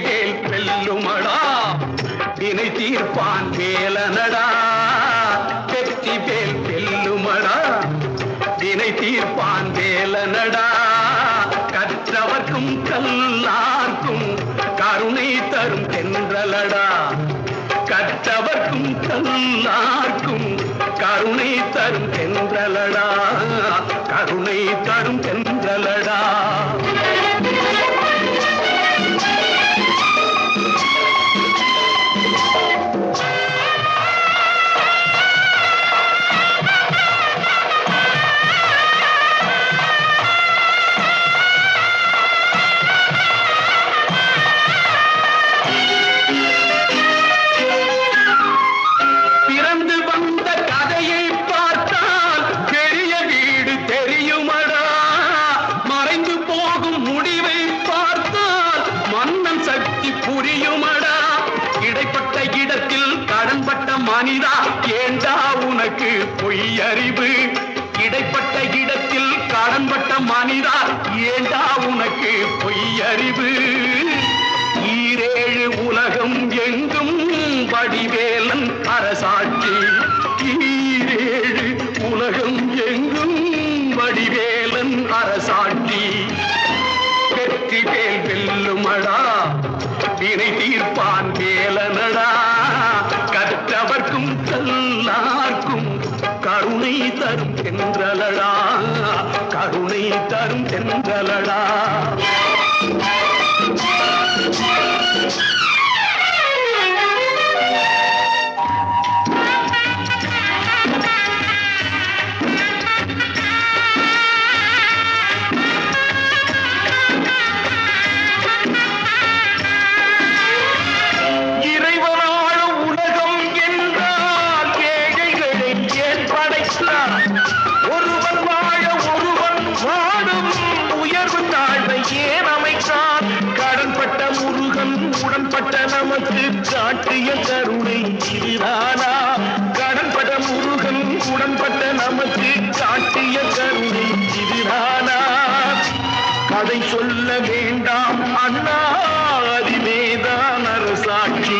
வேல் வெல்லுமடா வினை தீர்ப்பான் வேலனடா வெற்றி வேல் வெல்லுமடா வினை தீர்ப்பான் வேலனடா கற்றவர்க்கும் கல்லார்க்கும் கருணை தரும் தென்றலடா கற்றவர்க்கும் கல்லார்க்கும் கருணை தரும் தென்றலடா கருணை தரும் தென்றலடா இடைப்பட்ட இடத்தில் கடன்பட்ட மனிதா ஏண்டா உனக்கு பொய் அறிவு இடைப்பட்ட இடத்தில் கடன்பட்ட மனிதா ஏண்டா உனக்கு பொய் அறிவு ஈரேழு உலகம் எங்கும் வடிவேலன் அரசாட்சி ஈரேழு உலகம் எங்கும் வடிவேலன் அரசாட்சி வெற்றி வேல் வெல்லுமடா வினை தீர்ப்பான் வேலனடா கற்றவர்க்கும் கல்லார்க்கும் கருணை தரும் தென்றலடா கருணை தரும் தென்றலடா உடன்பட்ட நமக்கு காட்டிய கருணை இதுதானா கடன்பட முருகன் உடன்பட்ட நமக்கு காட்டிய கருணை இதுதானா கதை சொல்ல வேண்டாம் அண்ணா அதிமேதான் அரசாட்சி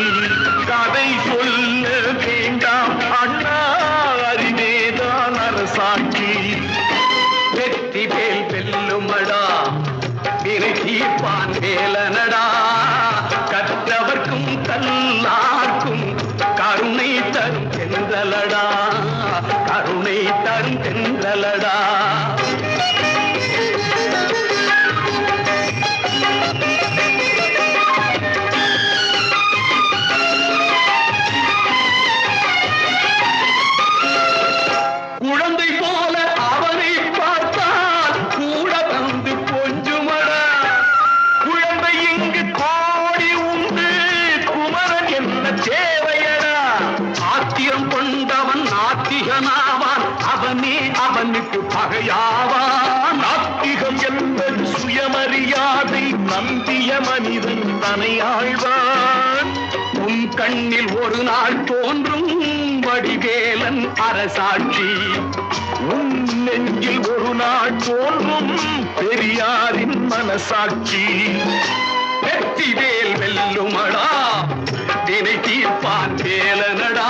கதை சொல்ல வேண்டாம் அண்ணா அதிமேதான் அரசாட்சி வெற்றி வேல் வெல்லுமடா வினை தீர்ப்பான் வேலனடா கற்றவர்க்கும் கல்லார்க்கும் கருணை தரும் தென்றலடா கருணை தரும் தென்றலடா குழந்தை போல அவனை பார்த்தால் கூட வந்து கொஞ்சுமடா குழந்தை இங்கு கோடி உண்டு குமரன் என்ன சேவையடா ஆத்திரம் கொண்டவன் நாத்திகனாவான் அவனே அவனுக்கு பகையாவான் நாத்திகம் என்பது சுயமரியாதை நம்பிய மனிதன் தன்னை ஆழ்வான் உன் கண்ணில் ஒரு நாள் தோன்றும் வடிவேலன் அரசாட்சி உன் நெஞ்சில் ஒரு நாள் தோன்றும் பெரியாரின் மனசாட்சி வெற்றி வேல் வெல்லுமடா வினை தீர்ப்பான் வேலனடா